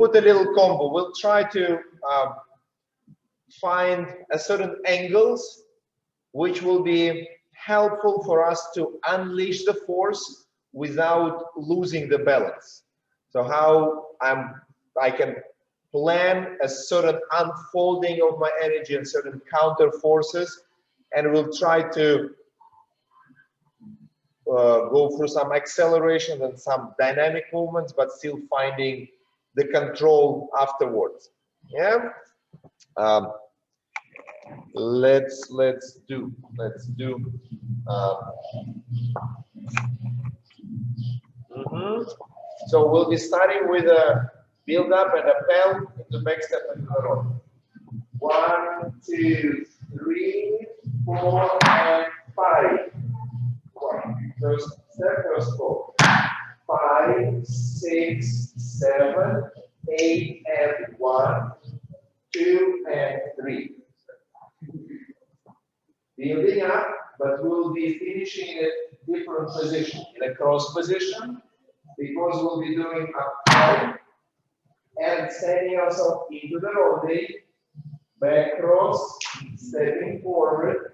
put a little combo. We'll try to find a certain angles which will be helpful for us to unleash the force without losing the balance. So how I can plan a certain unfolding of my energy and certain counter forces, and we'll try to go through some acceleration and some dynamic movements, but still finding the control afterwards. Yeah. Let's do. So we'll be starting with a build up and a bell into back step and the roll. 1, 2, 3, 4, and 5. First step, first four. 5, 6, 7, 8, and 1, 2, and 3. Building up, but we'll be finishing in a different position, in a cross position, because we'll be doing a five and sending ourselves into the rotate, back cross, stepping forward,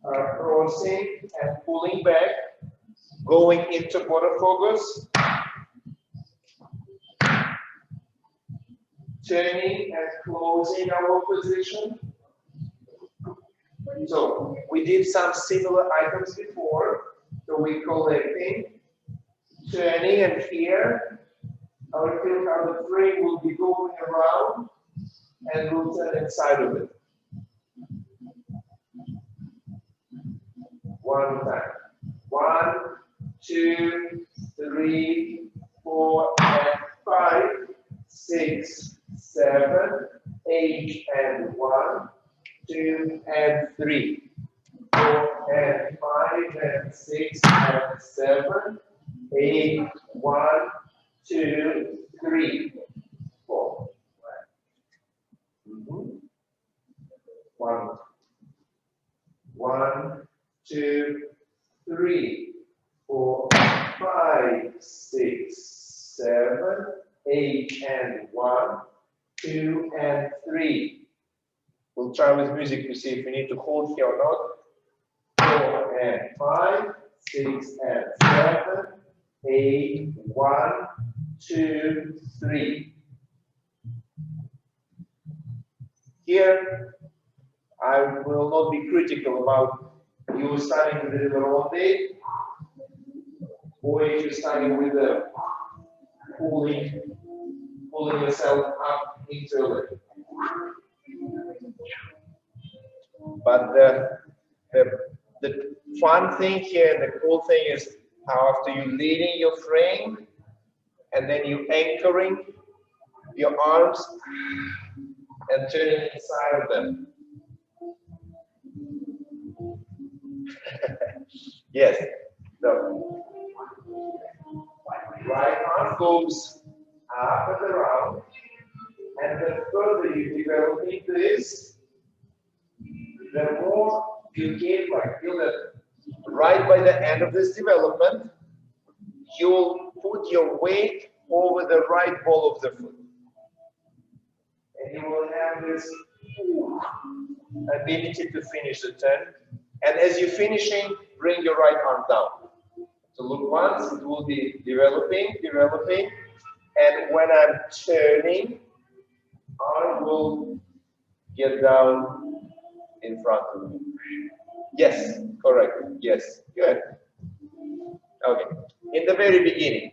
crossing and pulling back, going into quarter focus, turning and closing our position. So we did some similar items before. So we're collecting, turning, and here our field how the frame will be going around and we'll turn inside of it. One more time. 1, 2, 3, 4, and 5, 6, 7, 8, and 1, 2, and 3, 4, and 5, and 6, and 7, 8, 1, 2, 3, 4. 1, 2, 3, 4, 5, 6, 7, 8, and 1, 2, and 3. We'll try with music to see if we need to hold here or not. 4 and 5, 6 and 7, 8, 1, 2, 3. Here, I will not be critical about you starting with the rotate, or if you're starting with the pulling yourself up into it. But the fun thing here, the cool thing is how after you leading your frame and then you anchoring your arms and turning inside of them. Yes. So right arm goes up and around, and the further you develop into this, the more you get, like, feel that right by the end of this development, you'll put your weight over the right ball of the foot. And you will have this ability to finish the turn. And as you're finishing, bring your right arm down. So look once, it will be developing. And when I'm turning, arm will get down in front of me. Yes, correct. Yes, good. Okay. In the very beginning,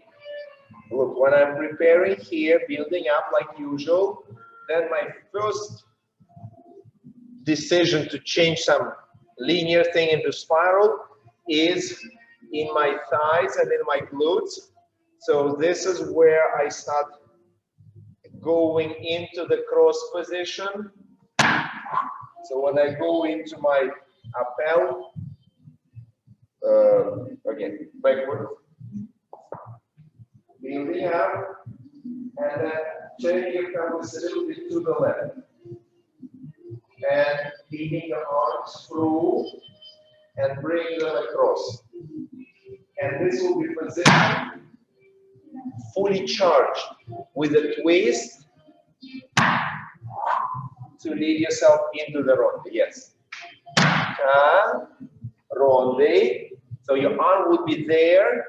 look, when I'm preparing here, building up like usual, then my first decision to change some linear thing into spiral is in my thighs and in my glutes. So this is where I start going into the cross position. So when I go into my appel, again, backward, building up, and then turning your pelvis a little bit to the left. And leading your arms through and bring them across. And this will be positioned fully charged with a twist to lead yourself into the ronde. Yes. Ronde. So your arm would be there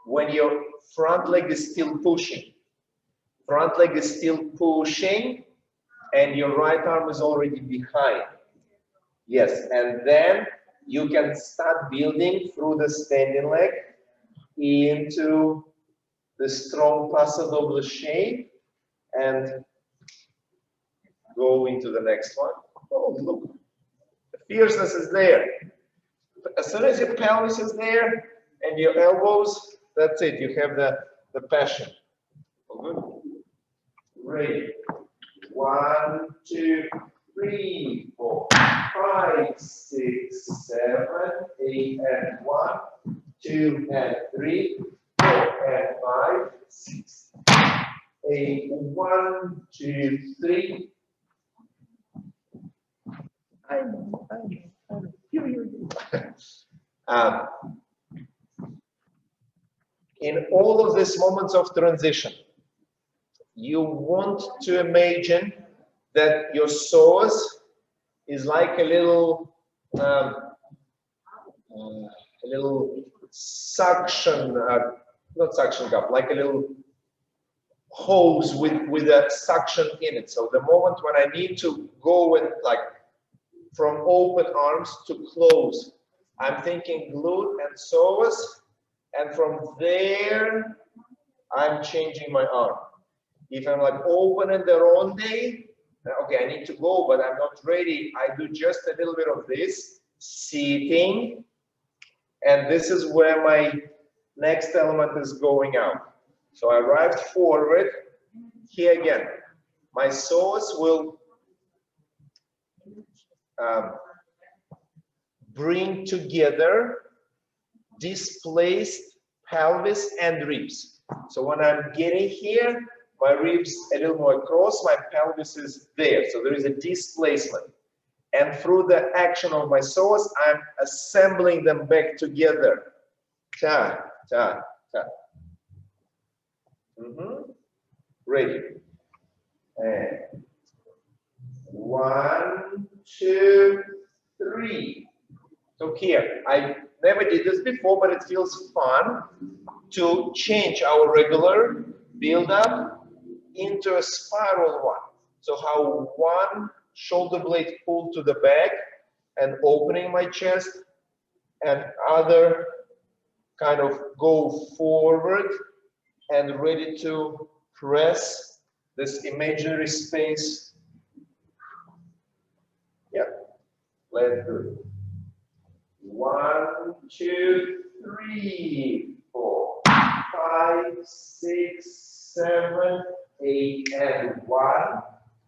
when your front leg is still pushing. Front leg is still pushing and your right arm is already behind. Yes, and then you can start building through the standing leg into the strong Paso double shape and go into the next one. Oh, look, the fierceness is there. As soon as your pelvis is there and your elbows, that's it, you have the passion. Good. Ready. 1, 2, 3, 4, 5, 6, 7, 8, and 1, 2, and 3, 4, and 5, 6, 8, 1, 2, 3. In all of these moments of transition, you want to imagine that your psoas is like a little suction, not suction cup, like a little hose with a suction in it. So the moment when I need to go and like from open arms to close, I'm thinking glute and psoas, and from there I'm changing my arm. If I'm like open in the ronde, okay, I need to go, but I'm not ready. I do just a little bit of this, sitting, and this is where my next element is going out. So I arrived forward. Here again, my psoas will bring together displaced pelvis and ribs. So when I'm getting here, my ribs a little more across, my pelvis is there. So there is a displacement. And through the action of my psoas, I'm assembling them back together. Ta, ta, ta. Ready. And 1, 2, 3. So here, I never did this before, but it feels fun to change our regular build-up into a spiral one. So how one shoulder blade pull to the back and opening my chest, and other kind of go forward and ready to press this imaginary space. Yeah, let's do it. 1, 2, 3, 4, 5, 6, 7, 8, and 1,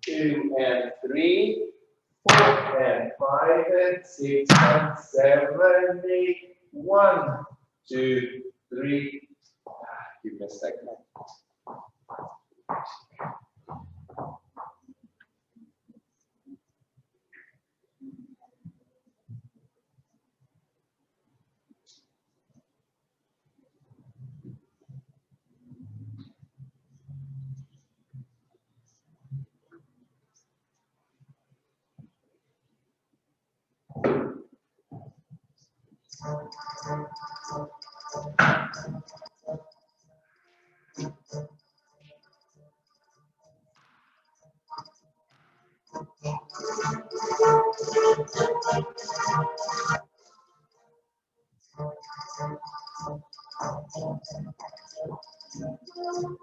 2, and 3, 4, and 5, and 6, and 7, 8, 1, 2, 3. Give me a second.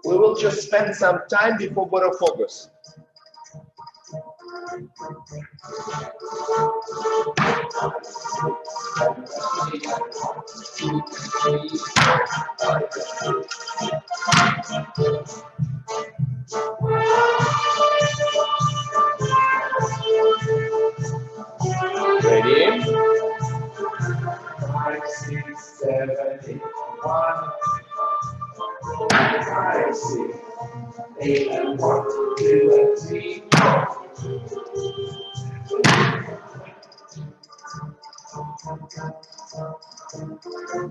We will just spend some time before Voronovich. Ready? 5, 6, 7, 8, 1, 5, 6, 8, and 1, 2, and 3, 4.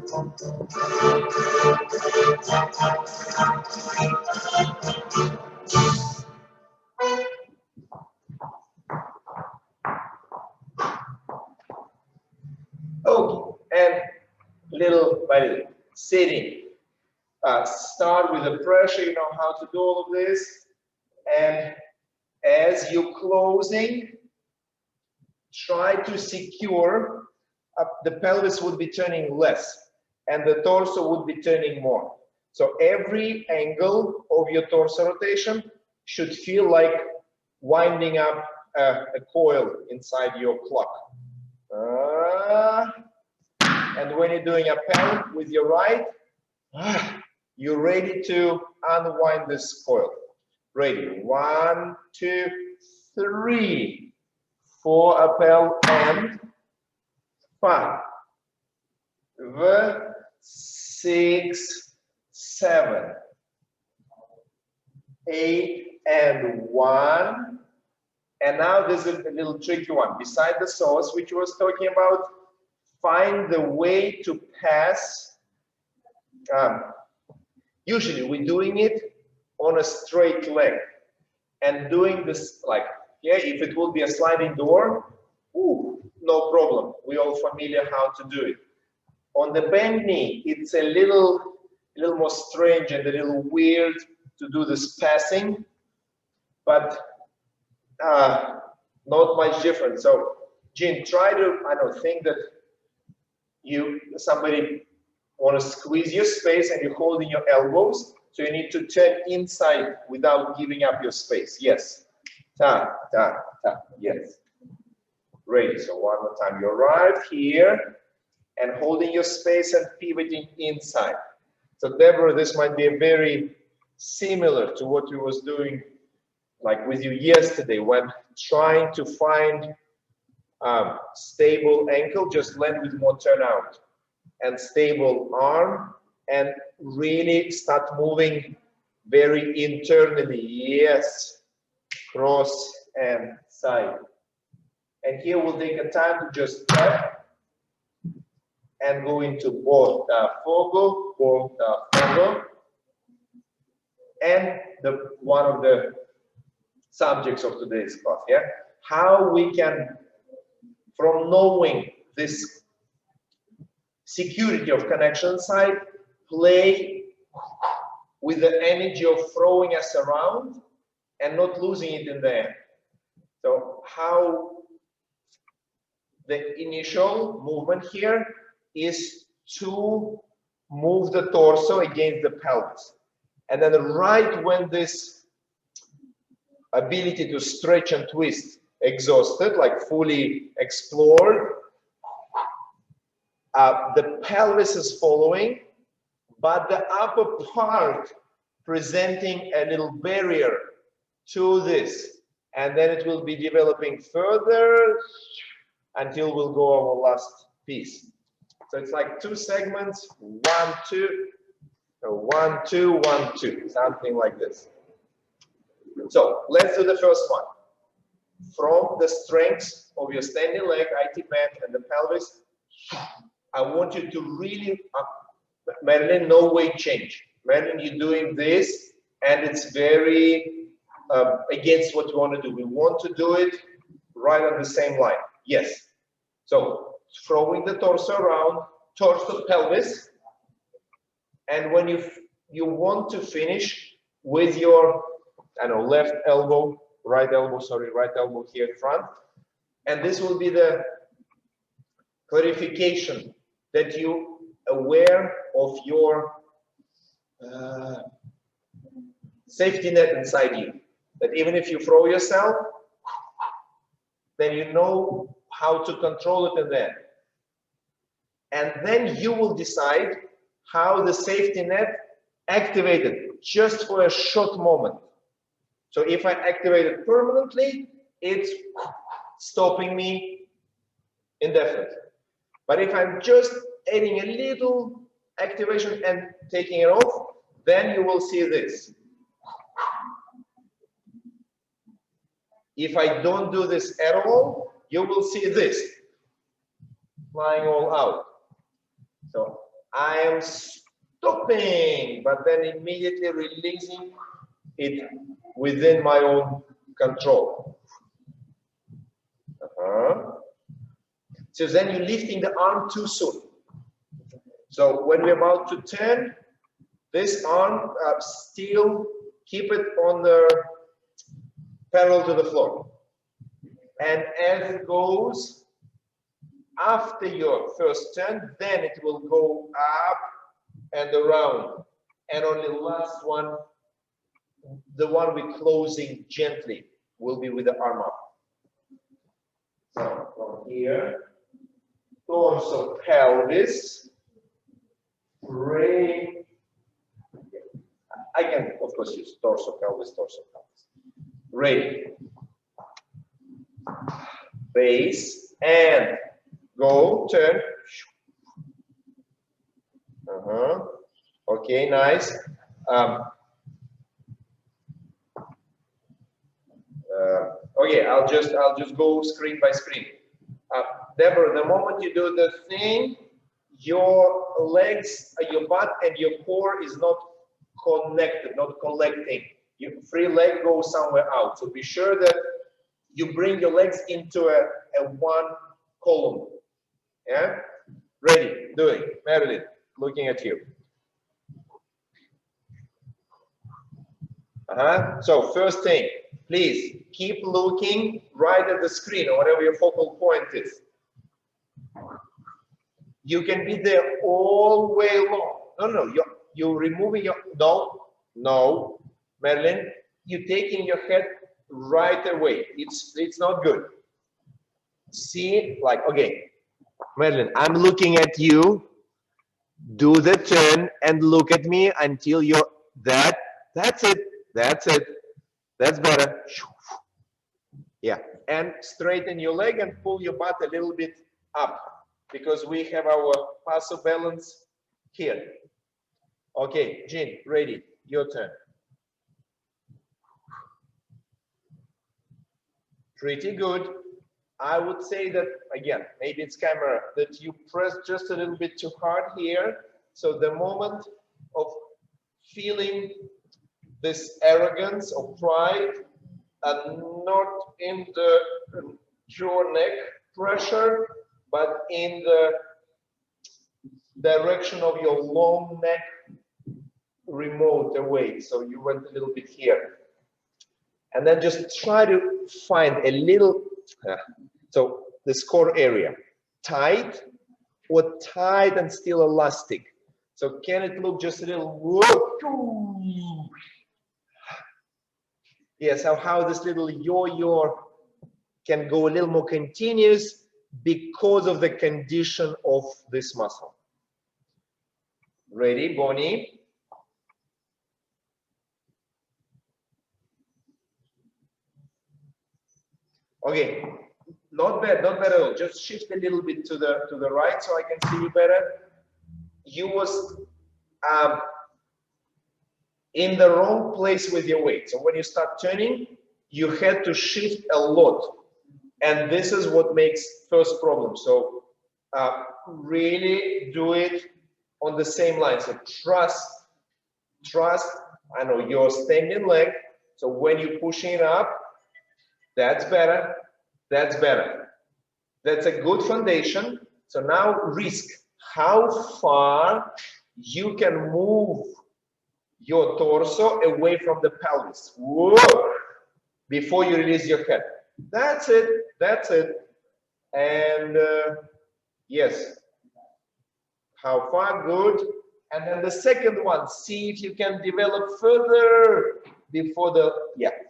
Okay, and little by little, sitting. Start with the pressure, you know how to do all of this. And as you're closing, try to secure, the pelvis would be turning less and the torso would be turning more. So every angle of your torso rotation should feel like winding up a coil inside your clock. And when you're doing a pen with your right, you're ready to unwind this coil. Ready, 1, 2, 3, 4, appel, and 5, 6, 7, 8, and 1. And now there's a little tricky one. Beside the source, which I was talking about, find the way to pass. Usually we're doing it on a straight leg and doing this like, yeah, if it will be a sliding door, no problem. We're all familiar how to do it. On the bend knee, it's a little more strange and a little weird to do this passing, but not much different. So, Jim, try to, I don't think that somebody want to squeeze your space and you're holding your elbows, so you need to turn inside without giving up your space. Yes. Ta, ta, ta. Yes. Great. So one more time. You arrive here and holding your space and pivoting inside. So Deborah, this might be a very similar to what you was doing like with you yesterday when trying to find stable ankle, just land with more turnout and stable arm and really start moving very internally. Yes, cross and side. And here we'll take a time to just tap and go into both fogo, and one of the subjects of today's class, yeah? How we can, from knowing this security of connection side, play with the energy of throwing us around and not losing it in the end. So how the initial movement here is to move the torso against the pelvis. And then right when this ability to stretch and twist exhausted, like fully explored, the pelvis is following, but the upper part presenting a little barrier to this. And then it will be developing further until we'll go our last piece. So it's like 2 segments, 1, 2, 1, 2, 1, 2, something like this. So let's do the first one. From the strength of your standing leg, IT band, and the pelvis, I want you to really, Marilyn, no weight change. Marilyn, you're doing this, and it's very against what we want to do. We want to do it right on the same line. Yes. So throwing the torso around, torso, pelvis, and when you want to finish with your, I know, left elbow, right elbow here in front, and this will be the clarification that you aware of your safety net inside you. That even if you throw yourself, then you know how to control it in there. And then you will decide how the safety net activated just for a short moment. So if I activate it permanently, it's stopping me indefinitely. But if I'm just adding a little activation and taking it off, then you will see this. If I don't do this at all, you will see this flying all out. So I am stopping, but then immediately releasing it within my own control. So then you're lifting the arm too soon. So when we're about to turn, this arm still keep it on the parallel to the floor. And as it goes, after your first turn, then it will go up and around. And on the last one, the one we're closing gently, will be with the arm up. So from here, torso, pelvis, raise. I can, of course, use torso, pelvis, torso, pelvis. Ready. Base and go, turn. Okay, nice. Okay, I'll just go screen by screen. Deborah, the moment you do the thing, your legs, your butt and your core is not connected, not collecting. Your free leg goes somewhere out. So be sure that you bring your legs into a one column. Yeah? Ready, doing. Marilyn, looking at you. So first thing, please keep looking right at the screen or whatever your focal point is. You can be there all way long. No, you're removing your, no, Marilyn, you're taking your head right away. It's not good. See, like, okay, Marilyn, I'm looking at you. Do the turn and look at me until you're that's it. That's it. That's better. Yeah. And straighten your leg and pull your butt a little bit up because we have our Paso balance here. Okay, Jean, ready. Your turn. Pretty good. I would say that, again, maybe it's camera, that you press just a little bit too hard here. So the moment of feeling this arrogance or pride and not in the jaw neck pressure, but in the direction of your long neck remote away. So you went a little bit here. And then just try to find a little, so this core area, tight or tight and still elastic. So can it look just a little, whoa, yes, how this little yo-yo can go a little more continuous because of the condition of this muscle. Ready, Bonnie? Okay, not bad at all. Just shift a little bit to the right so I can see you better. You was in the wrong place with your weight. So when you start turning, you had to shift a lot. And this is what makes first problem. So really do it on the same line. So trust, I know your standing leg. So when you're pushing it up, that's better, that's better. That's a good foundation. So now risk how far you can move your torso away from the pelvis. Whoa! Before you release your head. That's it, that's it. And yes, how far, good. And then the second one, see if you can develop further before the,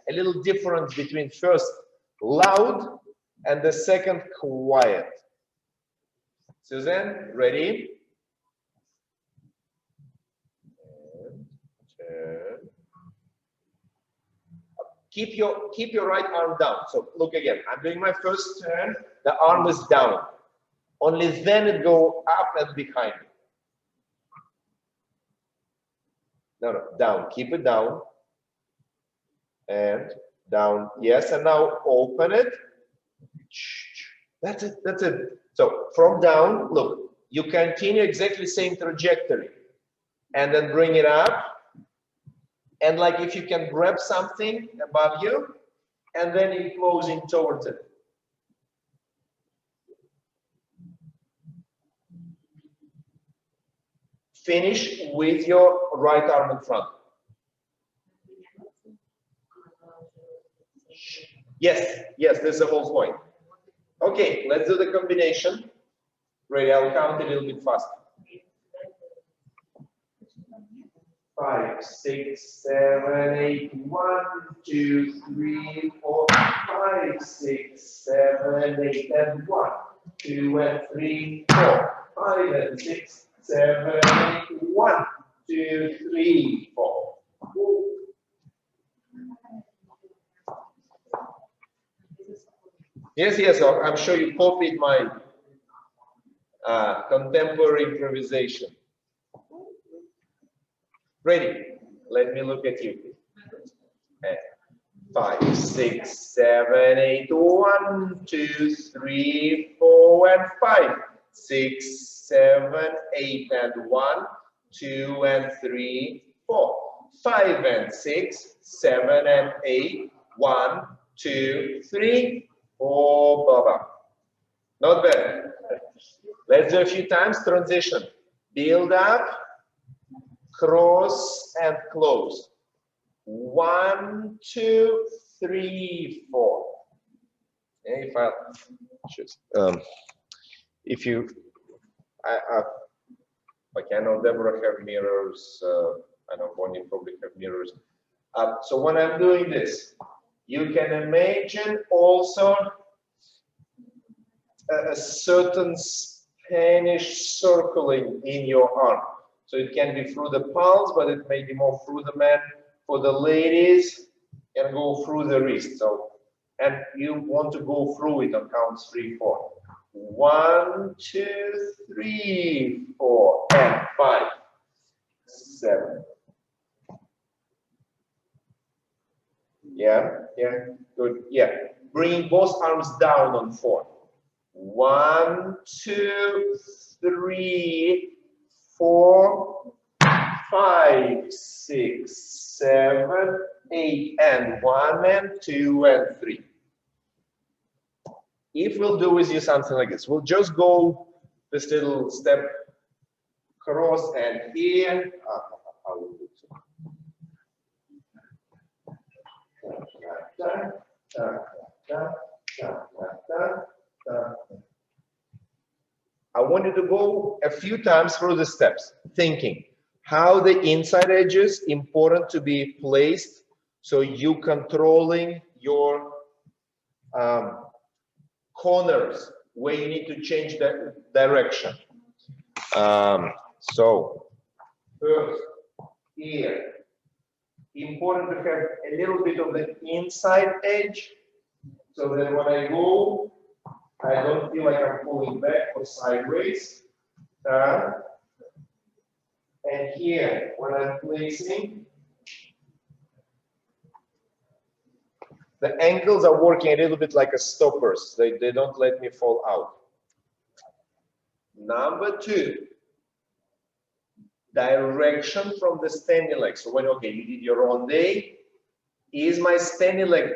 a little difference between first loud and the second quiet. Suzanne, ready? Keep your right arm down. So look again. I'm doing my first turn. The arm is down. Only then it go up and behind. No, down. Keep it down. And down. Yes, and now open it. That's it. That's it. So from down, look. you continue exactly same trajectory and then bring it up. And like if you can grab something above you and then you're closing towards it. Finish with your right arm in front. Yes, yes, that's the whole point. Okay, let's do the combination. Ready, I'll count a little bit faster. 5, 6, 7, 8, 1, 2, 3, 4, 5, 6, 7, 8, and 1, 2, and 3, 4, 5, and 6, 7, 8, 1, 2, 3, 4. Yes, yes, I'm sure you copied my contemporary improvisation. Ready? Let me look at you. 5, 6, 7, 8, 1, 2, 3, 4, and 5, 6, 7, 8, and 1, 2, and 3, 4, 5, and 6, 7, and 8, 1, 2, 3, 4, baba. Not bad. Let's do a few times. Transition. Build up, cross, and close. 1, 2, 3, 4. If I just, if you, like I know Deborah have mirrors. I know Bonnie probably have mirrors. So when I'm doing this, you can imagine also a certain Spanish circling in your arm. So it can be through the palms, but it may be more through the man. For the ladies, can go through the wrist. So, and you want to go through it on counts 3, 4. 1, 2, 3, 4, and 5, 7. Yeah, yeah, good. Yeah, bringing both arms down on 4. 1, 2, 3, 4, 5, 6, 7, 8, and 1, and 2, and 3. If we'll do with you something like this, we'll just go this little step cross and here. I will do I want you to go a few times through the steps, thinking how the inside edges important to be placed, so you controlling your corners where you need to change the direction. So first here, important to have a little bit of the inside edge, so that when I go, I don't feel like I'm pulling back or sideways. And here, when I'm placing, the ankles are working a little bit like a stoppers. They don't let me fall out. Number 2, direction from the standing leg. So when, okay, you did your own day, is my standing leg,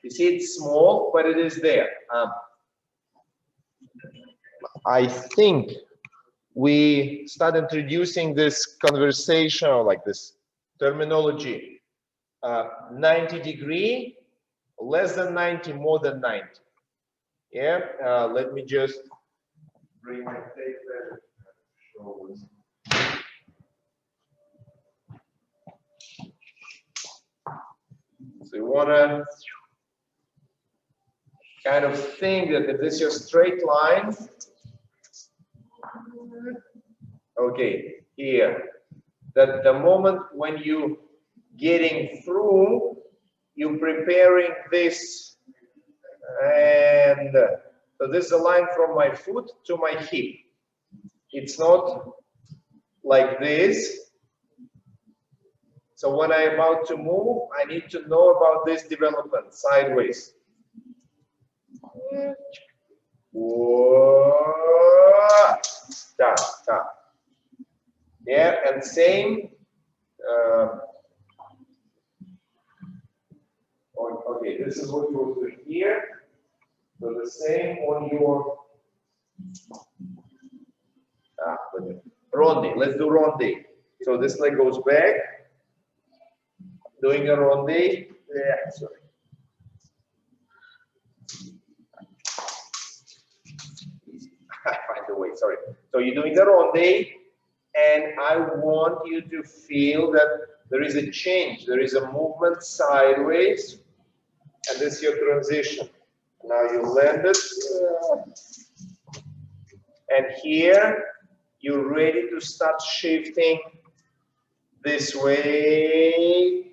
you see it's small, but it is there. I think we start introducing this conversation, or like this terminology, 90 degree, less than 90, more than 90. Yeah, let me just bring my paper. So you want to kind of think that if this is your straight line, okay, here, that the moment when you getting through, you preparing this, and so this is a line from my foot to my hip. It's not like this. So when I'm about to move, I need to know about this development sideways. ta, ta. Yeah, and same. Okay, this is what you will do here. So the same on your ronde. Let's do ronde. So this leg goes back, doing a ronde. Yeah, sorry. I find the way, sorry. So you're doing the ronde, and I want you to feel that there is a change, there is a movement sideways, and this is your transition. Now you land it, and here you're ready to start shifting this way.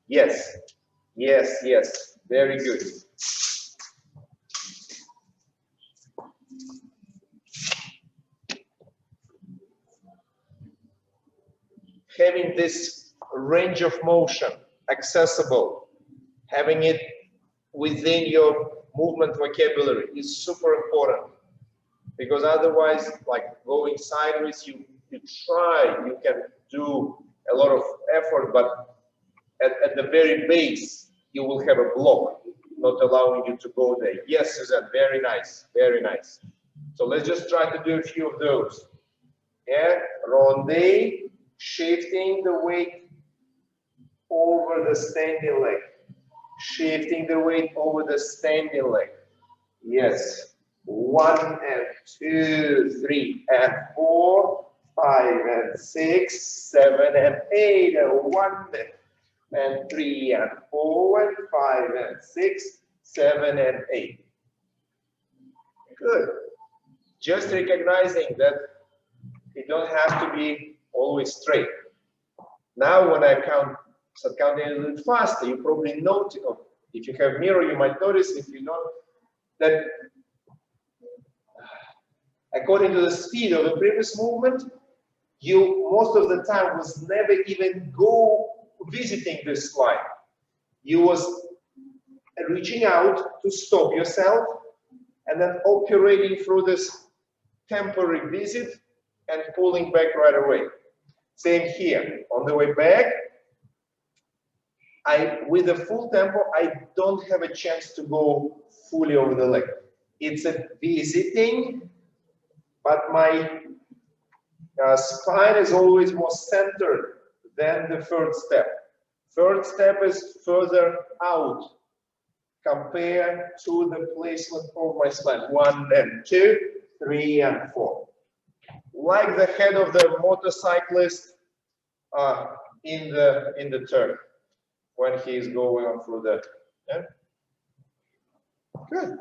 Yes, yes, yes, very good. Having this range of motion accessible, having it within your movement vocabulary is super important, because otherwise, like going sideways, you try, you can do a lot of effort, but at the very base, you will have a block, not allowing you to go there. Yes, Suzanne, very nice, very nice. So let's just try to do a few of those. Yeah, ronde, shifting the weight over the standing leg. Shifting the weight over the standing leg. Yes. 1 and 2, 3 and 4, 5 and 6, 7 and 8, and 1 and 3 and 4, and 5 and 6, 7 and 8. Good. Just recognizing that you don't have to be always straight. Now when I start counting a little bit faster, you probably notice, if you have mirror, you might notice, if you don't, that according to the speed of the previous movement, you most of the time was never even go visiting this line. You was reaching out to stop yourself and then operating through this temporary visit and pulling back right away. Same here. On the way back, with the full tempo, I don't have a chance to go fully over the leg. It's a visiting, but my spine is always more centered than the third step. Third step is further out compared to the placement of my spine. 1 and 2, 3 and 4. Like the head of the motorcyclist in the turn when he's going on through the. Yeah? Good.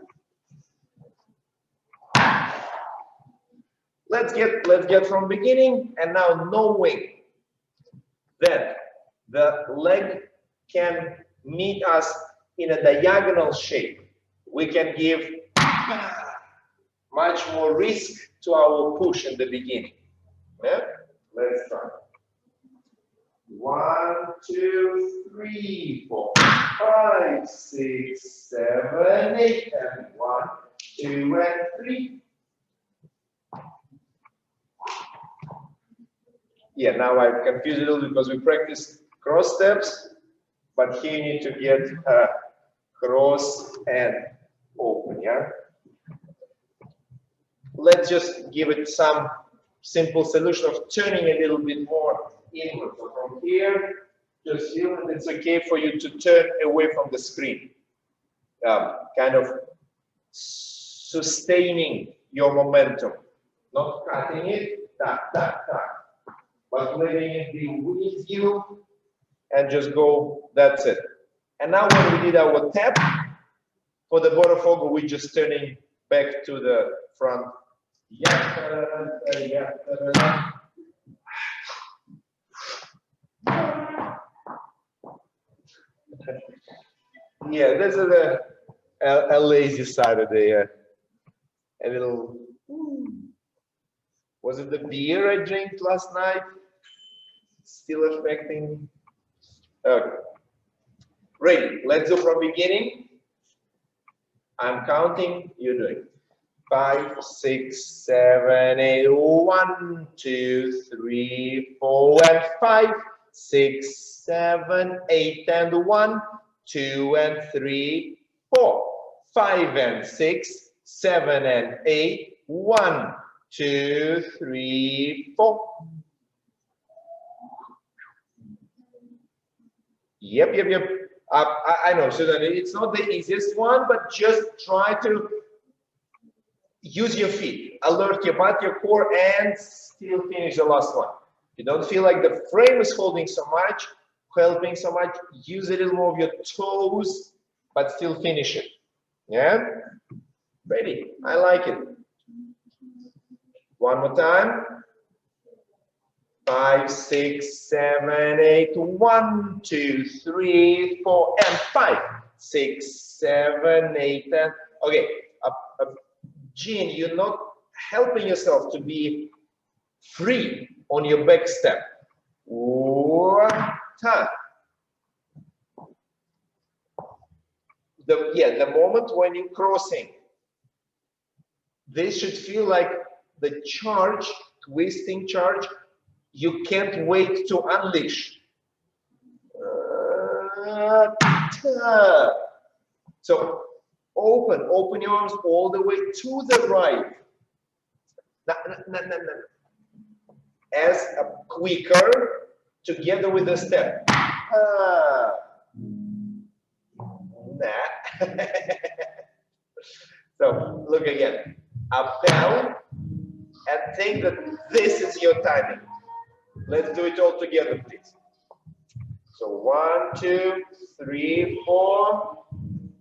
Let's get from beginning, and now knowing that the leg can meet us in a diagonal shape, we can give much more risk to our push in the beginning. Yeah? Let's try. 1, 2, 3, 4, 5, 6, 7, 8, and 1, 2, and 3. Yeah, now I've confused it a little because we practiced cross steps, but here you need to get cross and open, yeah? Let's just give it some simple solution of turning a little bit more inward. So from here, just feel that it's okay for you to turn away from the screen. Kind of sustaining your momentum, not cutting it, tack, tack, tack, but letting it be with you and just go, that's it. And now when we did our tap, for the Voronovich, we're just turning back to the front. Yeah, this is a lazy Saturday. A little. Was it the beer I drank last night? Still affecting. Okay. Ready? Let's go from beginning. I'm counting. You're doing. 5, 6, 7, 8. 1, 2, 3, 4, and 5, 6, 7, 8, and 1, 2, and 3, 4. 5 and 6, 7 and 8. 1, 2, 3, 4. Yep. I know, Susan, it's not the easiest one, but just try to use your feet, alert your butt, your core, and still finish the last one. You don't feel like the frame is holding so much, helping so much, use a little more of your toes, but still finish it. Yeah? Ready? I like it. One more time. 5, 6, 7, 8. 1, 2, 3, 4, and 5, 6, 7, 8, and okay. Jean, you're not helping yourself to be free on your back step. Time. The moment when you're crossing, this should feel like the charge, twisting charge. You can't wait to unleash. So open your arms all the way to the right. As a quicker, together with the step. So look again. Up, down, and think that this is your timing. Let's do it all together, please. So 1, 2, 3, 4,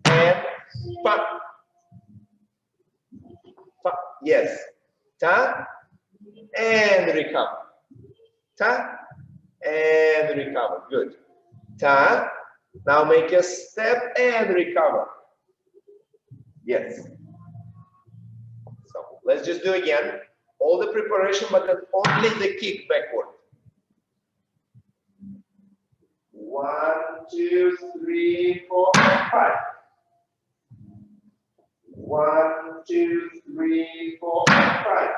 and 5. Yes. Ta, and recover. Ta, and recover. Good. Ta. Now make a step and recover. Yes. So let's just do again. All the preparation, but then only the kick backward. 1, 2, 3, 4, 5. 1, 2, 3, 4, 5.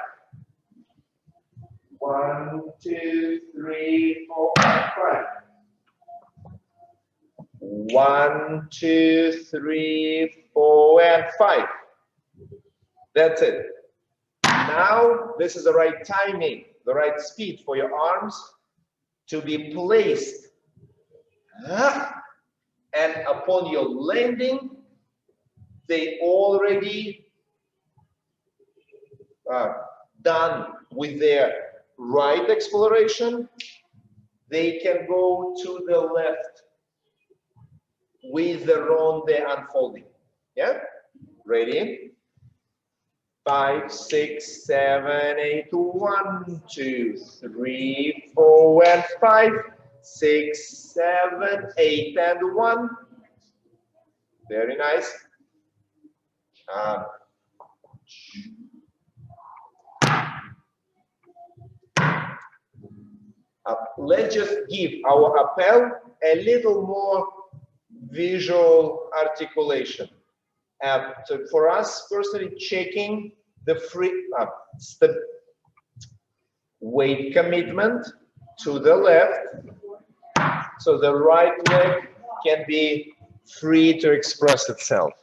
1, 2, 3, 4, 5. 1, 2, 3, 4, and 5. That's it. Now, this is the right timing, the right speed for your arms to be placed. And upon your landing, they already done with their right exploration. They can go to the left with the round they're unfolding. Yeah? Ready? 5, 6, 7, 8. 1, 2, 3, 4, and 5, 6, 7, 8, and 1. Very nice. Let's just give our appel a little more visual articulation. So for us, personally, checking the weight commitment to the left, so the right leg can be free to express itself.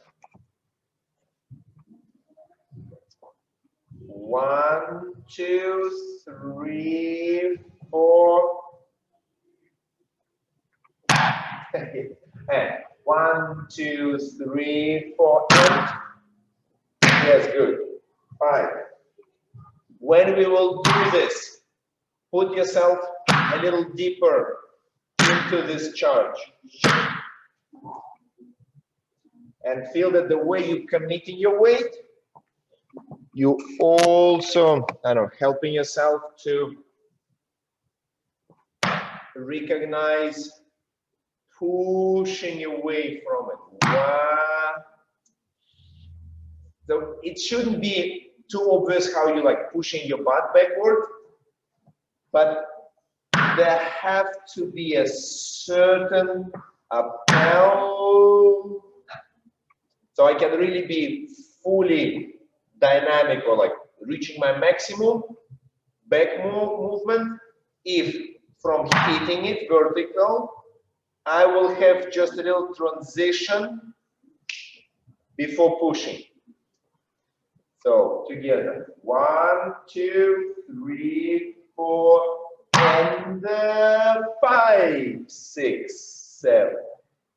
1, 2, 3, 4. And 1, 2, 3, 4, and yes, good. 5. When we will do this, put yourself a little deeper into this charge. And feel that the way you're committing your weight, you also, helping yourself to recognize pushing away from it. Wow. So it shouldn't be too obvious how you like pushing your butt backward, but there have to be a certain appel, so I can really be fully dynamic or like reaching my maximum back movement. If from hitting it vertical, I will have just a little transition before pushing. So together, 1, 2, 3, 4, and 5, 6, 7,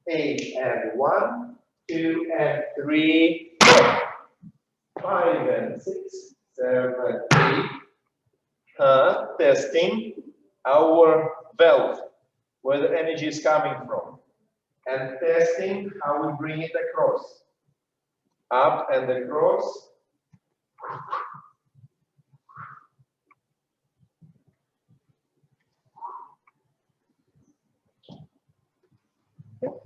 8, and 1, 2, and 3, 4, 5, and 6, 7, 8. Testing our valve, where the energy is coming from, and testing how we bring it across, up and across.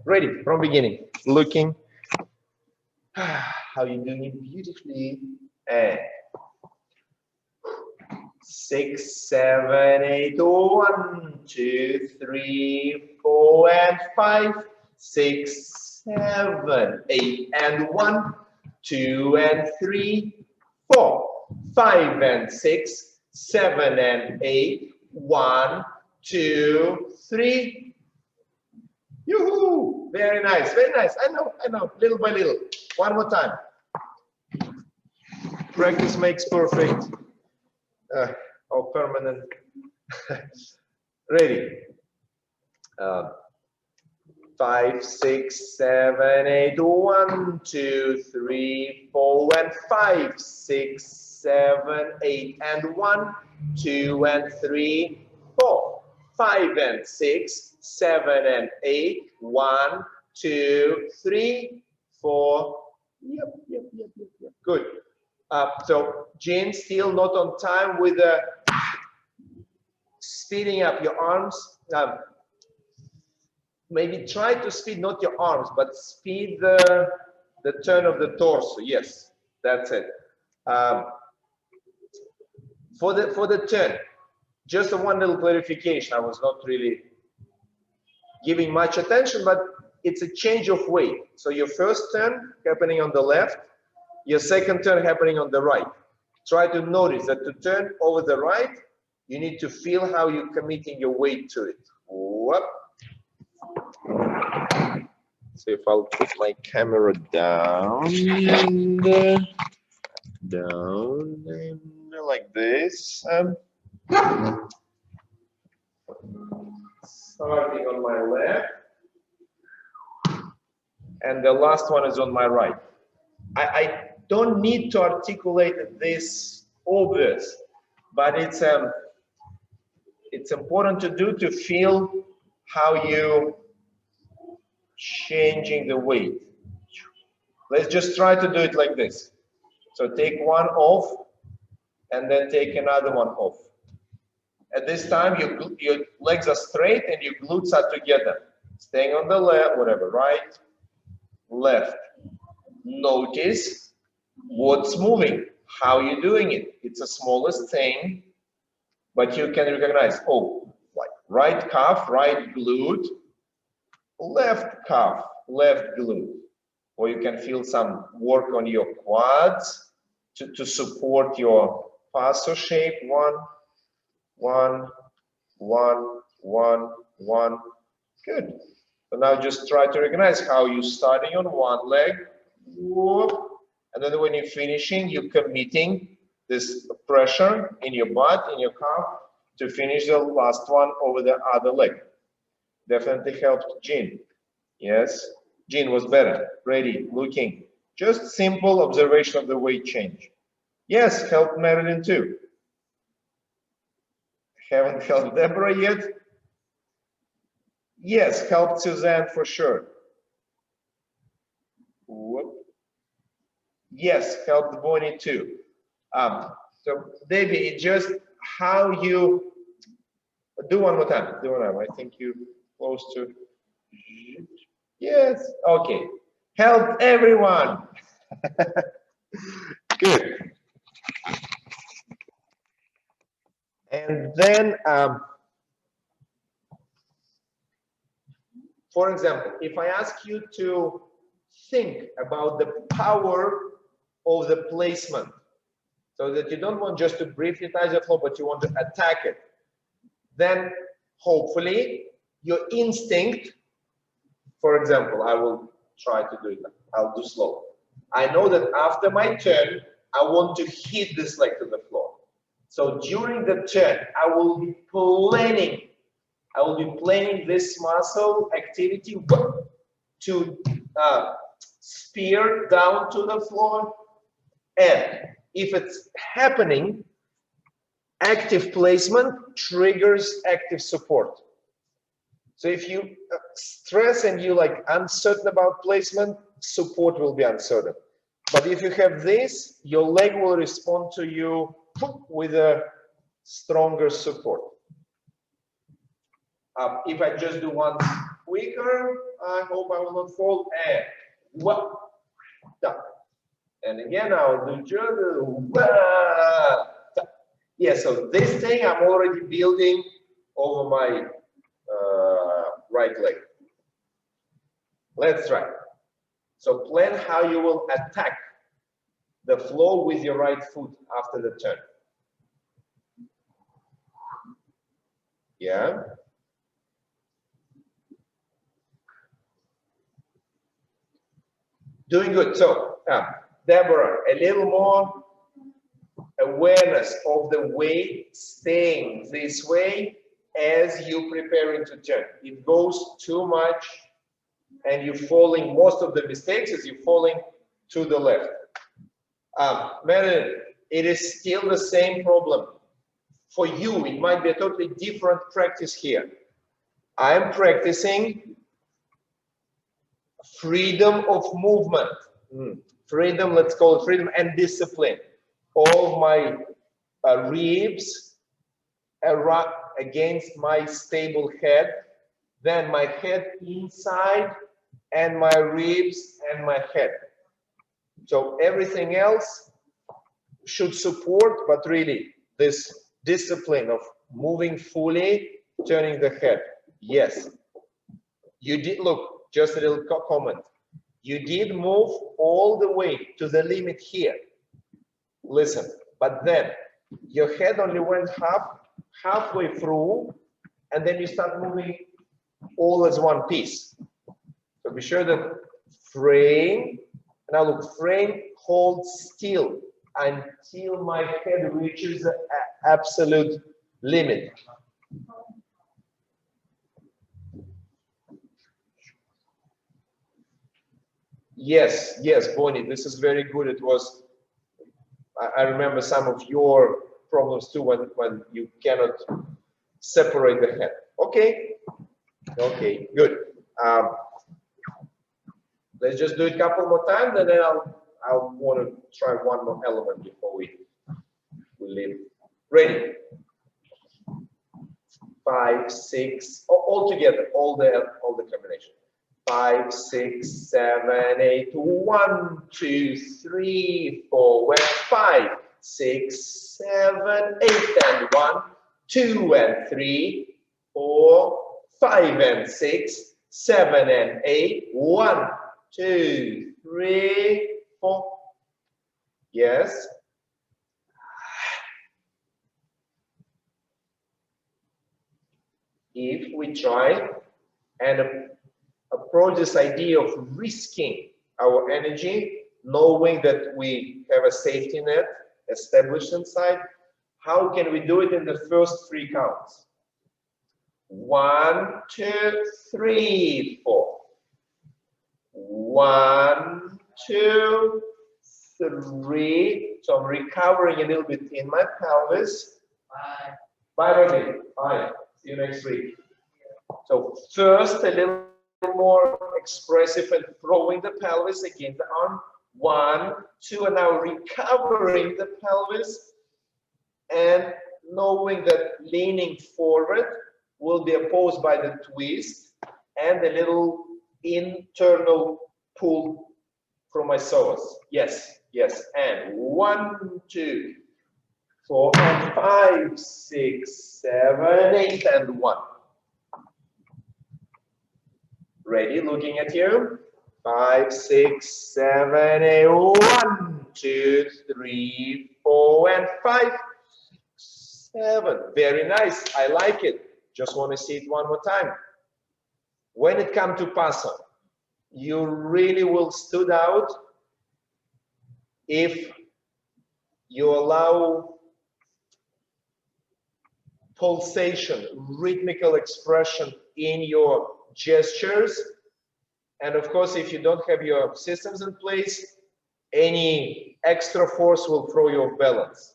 Ready from beginning, looking how you're doing it beautifully. And 6, 7, 8, 1, 2, 3, 4, and 5, 6, 7, 8, and 1, 2, and 3, 4, 5, and 6, 7, and 8, 1, 2, 3. Yoo-hoo! Very nice, very nice. I know, little by little. One more time. Practice makes perfect. Or permanent. Ready. 5, 6, 7, 8, 1, 2, 3, 4, and 5, 6, 7, 8, and 1, 2, and 3, 4, 5, and 6, 7, and 8, 1, 2, 3, 4. Yep. Good. So Jane, still not on time with speeding up your arms. Maybe try to speed not your arms, but speed the turn of the torso. Yes, that's it. For the turn, just one little clarification. I was not really giving much attention, but it's a change of weight. So your first turn happening on the left, your second turn happening on the right. Try to notice that to turn over the right, you need to feel how you're committing your weight to it. Whoop. So if I'll put my camera down and down and like this. Starting on my left, and the last one is on my right. I don't need to articulate this obvious, but it's important to do to feel how you changing the weight. Let's just try to do it like this. So take one off and then take another one off. At this time, your legs are straight and your glutes are together. Staying on the left, whatever, right, left. Notice what's moving, how you're doing it. It's the smallest thing, but you can recognize, oh, like right calf, right glute, left calf, left glute. Or you can feel some work on your quads to support your Paso shape. 1, 1, 1, 1, 1. Good. So now just try to recognize how you're starting on one leg. Whoop. And then when you're finishing, you're committing this pressure in your butt, in your calf, to finish the last one over the other leg. Definitely helped Jean. Yes, Jean was better. Ready, looking. Just simple observation of the weight change. Yes, helped Marilyn too. Haven't helped Deborah yet. Yes, helped Suzanne for sure. Whoop. Yes, helped Bonnie too. So Debbie, it's just how you do one more time. Do one more time. I think you close to. Yes. Okay. Help everyone. Good. And then, for example, if I ask you to think about the power of the placement, so that you don't want just to briefly touch the floor, but you want to attack it. Then hopefully your instinct, for example, I will try to do it. I'll do slow. I know that after my turn, I want to hit this leg to the floor. So during the turn, I will be planning this muscle activity to spear down to the floor. And if it's happening, active placement triggers active support. So if you stress and you like uncertain about placement, support will be uncertain. But if you have this, your leg will respond to you with a stronger support. If I just do one quicker, I hope I will not fall. And what? And again, I'll do just. Yeah, so this thing I'm already building over my right leg. Let's try. So plan how you will attack the floor with your right foot after the turn. Yeah. Doing good. So, Deborah, a little more awareness of the weight staying this way as you preparing to turn. It goes too much and you're falling. Most of the mistakes is you're falling to the left. Marilyn, it is still the same problem. For you, it might be a totally different practice here. I'm practicing freedom of movement. Freedom, let's call it freedom and discipline. All my ribs against my stable head, then my head inside and my ribs and my head. So everything else should support, but really this discipline of moving fully, turning the head. Yes, you did, look, just a little comment. You did move all the way to the limit here. Listen, but then your head only went halfway through, and then you start moving all as one piece. So be sure that frame, now look, frame, hold still until my head reaches the absolute limit. Yes, yes, Bonnie, this is very good. It was, I remember some of your problems too when you cannot separate the head. Okay, okay, good. Let's just do it a couple more times, and then I'll want to try one more element before we leave. Ready? 5, 6, all together, all the combination. 5, 6, 7, 8. 1, 2, 3, 4, and 5, 6, 7, 8, and 1, 2, and 3, 4, 5, and 6, 7, and 8. 1, 2, 3, 4. Yes. If we try and approach this idea of risking our energy, knowing that we have a safety net established inside, how can we do it in the first 3 counts? 1, 2, 3, 4. 1, 2, 3. So I'm recovering a little bit in my pelvis. Bye, baby. Bye. See you next week. So first, a little more expressive and throwing the pelvis against the arm. 1, 2, and now recovering the pelvis and knowing that leaning forward will be opposed by the twist and a little internal pull from my psoas. Yes, yes, and 1, 2, 4, and 5, 6, 7, 8, and 1. Ready, looking at you. 5, 6, 7, 8, 1, 2, 3, 4. 4, and 5, 7. Very nice. I like it. Just want to see it one more time. When it comes to Paso, you really will stand out if you allow pulsation, rhythmical expression in your gestures. And of course, if you don't have your systems in place, any extra force will throw you off balance.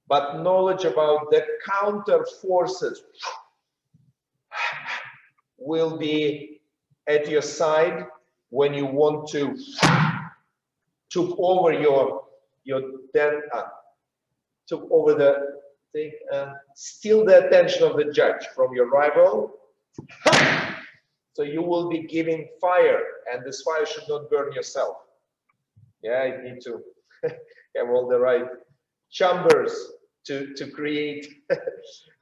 But knowledge about the counter forces will be at your side when you want to took over took over the thing and steal the attention of the judge from your rival. So you will be giving fire, and this fire should not burn yourself. Yeah, you need to have all the right chambers to create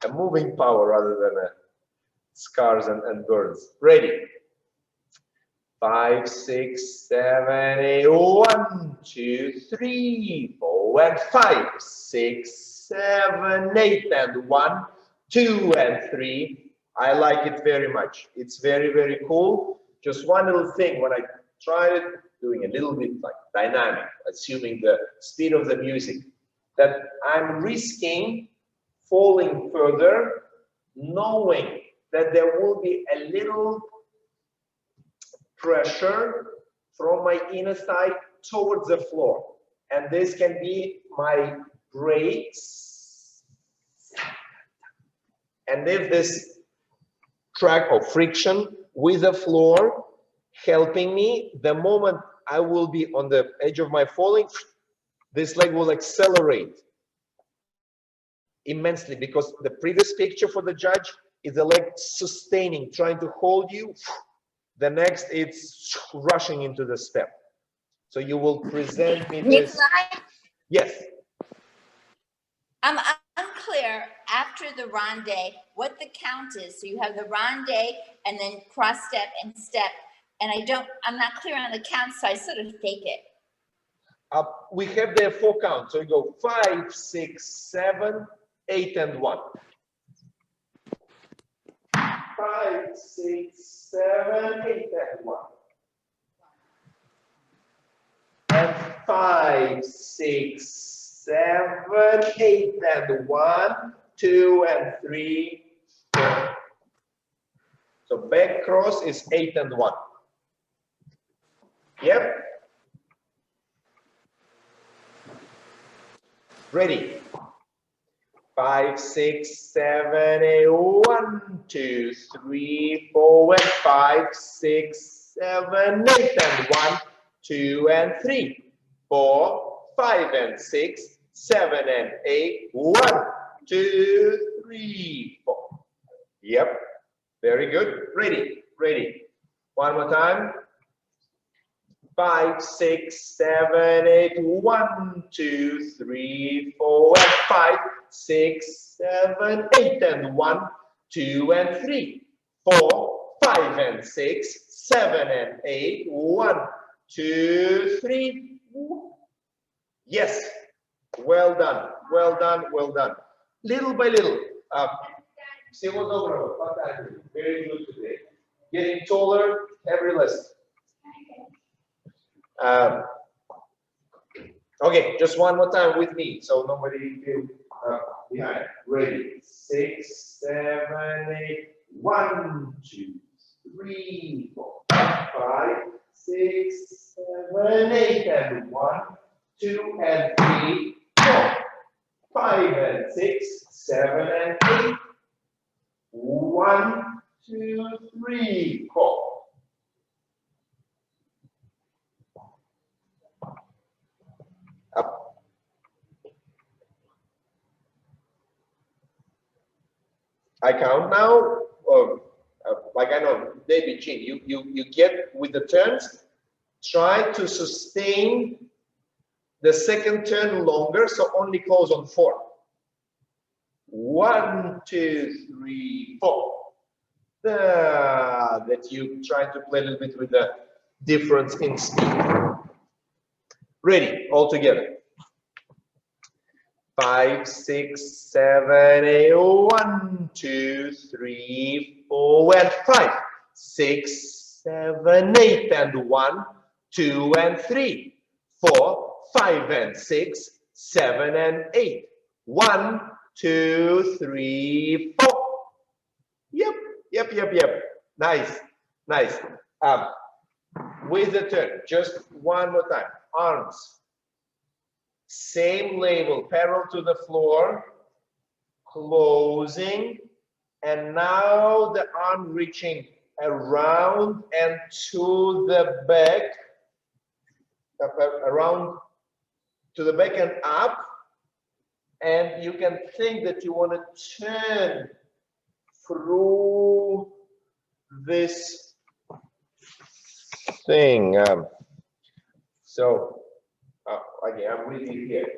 a moving power rather than scars and burns. Ready? 5, 6, 7, 8. 1, 2, 3, 4, and 5, 6, 7, 8, and 1, 2, and 3. I like it very much. It's very, very cool. Just one little thing, when I tried it, doing a little bit like dynamic, assuming the speed of the music, that I'm risking falling further, knowing that there will be a little pressure from my inner thigh towards the floor. And this can be my brakes. And if this track of friction with the floor helping me, the moment I will be on the edge of my falling, this leg will accelerate immensely, because the previous picture for the judge is the leg sustaining, trying to hold you. The next, it's rushing into the step. So you will present me this. Nikolay? Yes. I'm unclear after the ronde what the count is. So you have the ronde and then cross step and step. And I'm not clear on the count, so I sort of fake it. We have the 4 counts. So you go 5, 6, 7, 8, and 1. 5, 6, 7, 8, and 1. And 5, 6, 7, 8, and 1, 2, and 3, 4. So back cross is 8 and 1. Yep. Ready? 5, 6, 7, 8, 1, 2, 3, 4, and 5, 6, 7, 8, and 1, 2, and 3, 4, 5, and 6, 7, and 8, 1, 2, 3, 4. Yep. Very good. Ready. Ready. One more time. 5, 6, 7, 8, 1, 2, 3, 4, and 5, 6, 7, 8, and 1, 2, and 3, 4, 5, and 6, 7, and 8, 1, 2, 3. Yes. Well done. Well done. Well done. Little by little. See what's over. Fantastic. Very good today. Getting taller every lesson. Okay, just one more time with me, so nobody will behind. Ready? 6, 7, 8. 1, 2, 3, 4, 5, 6, 7, 8, and 1, 2, and 3, 4, 5, and 6, 7, and 8. 1, 2, 3, 4. Up. I count now, or like I know, David Jean, you get with the turns, try to sustain the second turn longer, so only close on 4. 1, 2, 3, 4. That you try to play a little bit with the difference in speed. Ready, all together. 5, 6, 7, 8. 1, 2, 3, 4, and 5, 6, 7, 8, and 1, 2, and 3, 4, 5, and 6, 7, and 8. 1, 2, 3, 4. Yep. Nice, nice. With the turn, just one more time. Arms, same label, parallel to the floor, closing, and now the arm reaching around and to the back, around to the back and up, and you can think that you want to turn through this thing. Again, I'm with you here.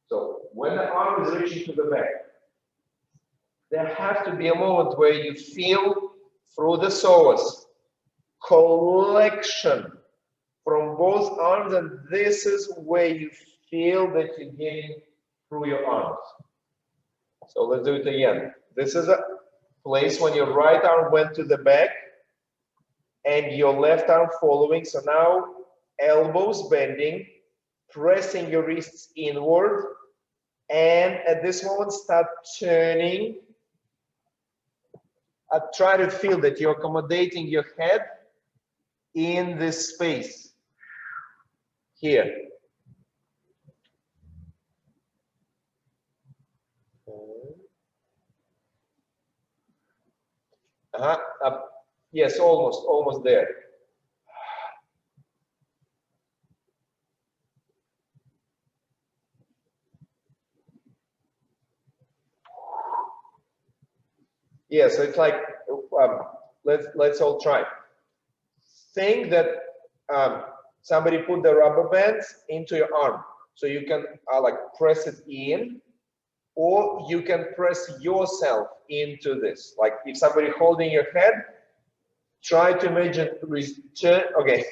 So when the arm is reaching to the back, there has to be a moment where you feel through the psoas collection from both arms, and this is where you feel that you're getting through your arms. So let's do it again. This is a place when your right arm went to the back and your left arm following. So now elbows bending, pressing your wrists inward, and at this moment start turning. Try to feel that you're accommodating your head in this space here. Yes, almost there. Yeah, so it's like, let's all try. Think that somebody put the rubber bands into your arm, so you can like press it in, or you can press yourself into this. Like if somebody holding your head, try to imagine return. Okay,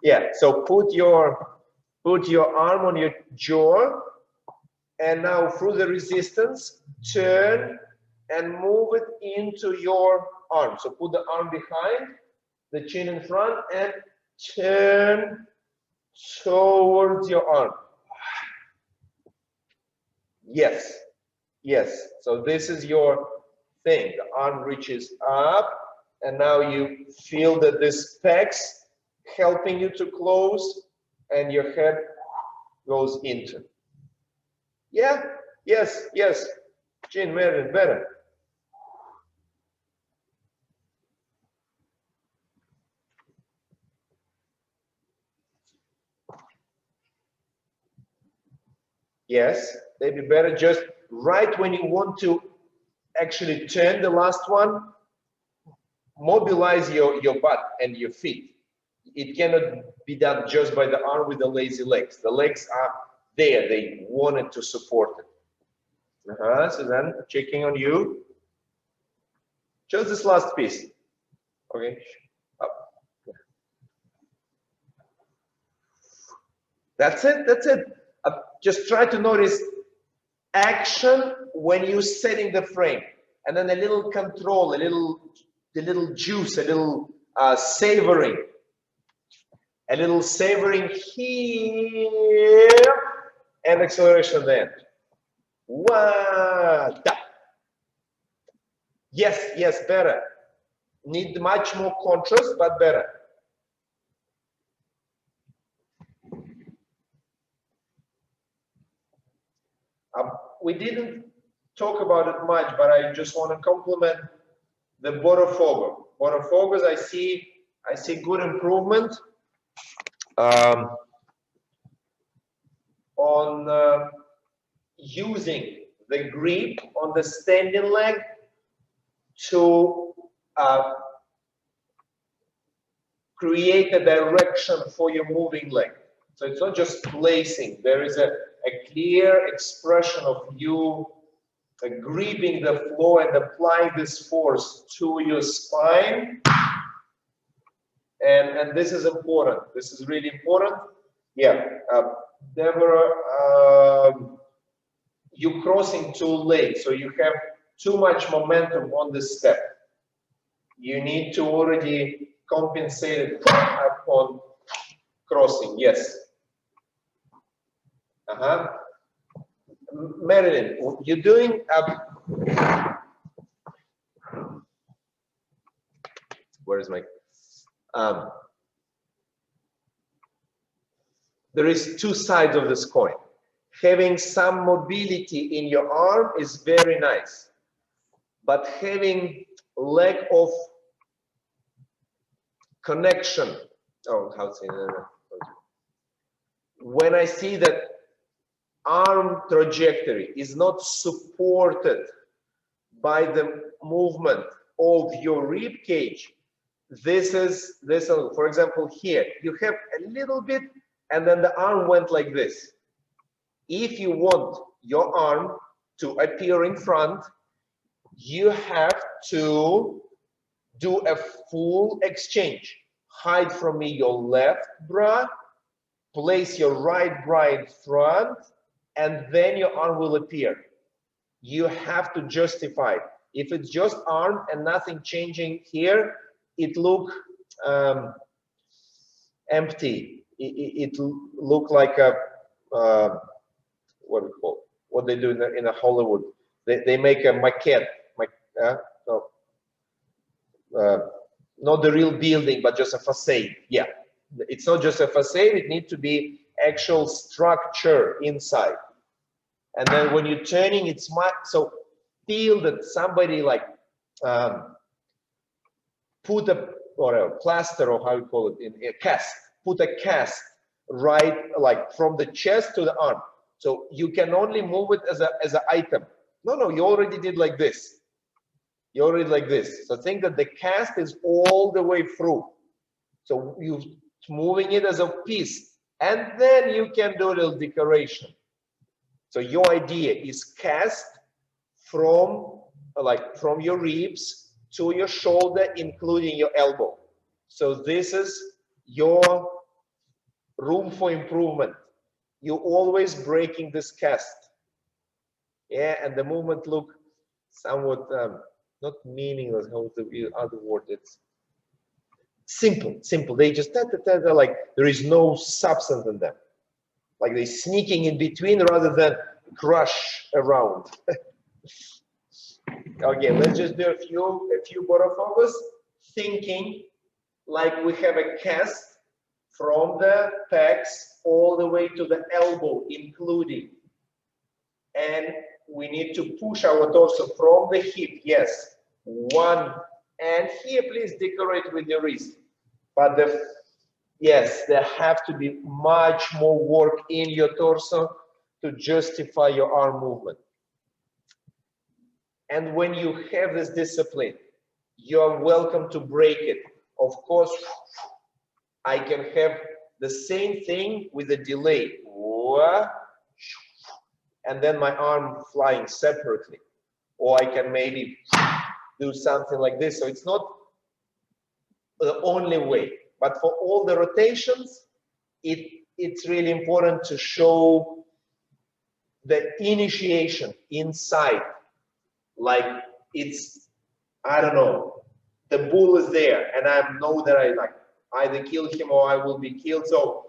yeah. So put your arm on your jaw, and now through the resistance, turn and move it into your arm. So put the arm behind, the chin in front, and turn towards your arm. Yes. So this is your thing. The arm reaches up, and now you feel that this pecs helping you to close, and your head goes into. Yeah. Yes. Chin, better. Yes, maybe better just right when you want to actually turn the last one, mobilize your butt and your feet. It cannot be done just by the arm with the lazy legs. The legs are there, they wanted to support it. So then checking on you. Just this last piece. Okay. Up. That's it. Just try to notice action when you're setting the frame, and then a little control, a little juice, a little savoring here, and acceleration then. One, yes, better. Need much more contrast, but better. We didn't talk about it much, but I just want to compliment the Voronovich. Voronovich, I see good improvement on using the grip on the standing leg to create a direction for your moving leg. So it's not just placing. There is a clear expression of you gripping the floor and applying this force to your spine. And this is important. This is really important. Yeah, Deborah, you're crossing too late, so you have too much momentum on the step. You need to already compensate it upon crossing. Yes. Marilyn, you're doing where is my there is two sides of this coin. Having some mobility in your arm is very nice, but having lack of connection, oh, how to say that? When I see that arm trajectory is not supported by the movement of your rib cage, this is, for example, here, you have a little bit, and then the arm went like this. If you want your arm to appear in front, you have to do a full exchange. Hide from me your left bra, place your right bra in front, and then your arm will appear. You have to justify it. If it's just arm and nothing changing here, it look empty. It look like a what we call, what they do in a Hollywood. They make a maquette, not the real building, but just a facade. Yeah, it's not just a facade. It needs to be actual structure inside. And then when you're turning, it's so feel that somebody like put a plaster, or how you call it, in a cast. Put a cast right, like from the chest to the arm. So you can only move it as an item. No, you already did like this. You already like this. So think that the cast is all the way through. So you're moving it as a piece, and then you can do a little decoration. So your idea is cast from your ribs to your shoulder, including your elbow. So this is your room for improvement. You're always breaking this cast. Yeah, and the movement look somewhat not meaningless. How's the other word? It's simple. They just like there is no substance in them. Like they're sneaking in between rather than crush around. Okay, let's just do a few Voronovich, thinking like we have a cast from the pecs all the way to the elbow, including. And we need to push our torso from the hip. Yes, one. And here, please decorate with your wrist. But yes, there have to be much more work in your torso to justify your arm movement. And when you have this discipline, you're welcome to break it. Of course, I can have the same thing with a delay. And then my arm flying separately. Or I can maybe do something like this. So it's not the only way. But for all the rotations, it's really important to show the initiation inside. Like it's, I don't know, the bull is there and I know that I like either kill him or I will be killed. So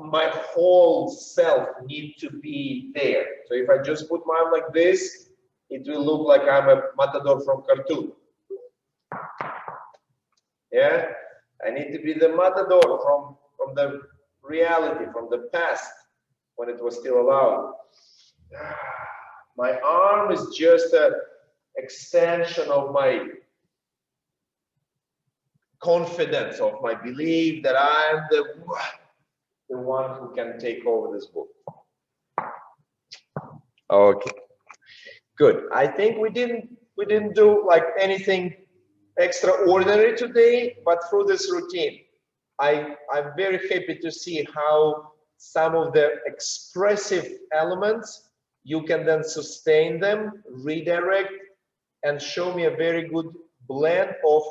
my whole self needs to be there. So if I just put my arm like this, it will look like I'm a matador from cartoon. Yeah, I need to be the matador from the reality, from the past, when it was still allowed. My arm is just an extension of my confidence, of my belief that I'm the one who can take over this book. Okay, good. I think we didn't do like anything extraordinary today, but through this routine, I'm very happy to see how some of the expressive elements, you can then sustain them, redirect, and show me a very good blend of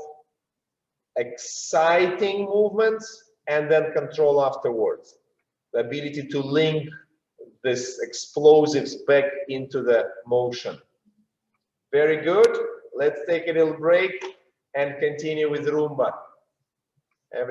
exciting movements and then control afterwards. The ability to link this explosives back into the motion. Very good. Let's take a little break and continue with Rumba.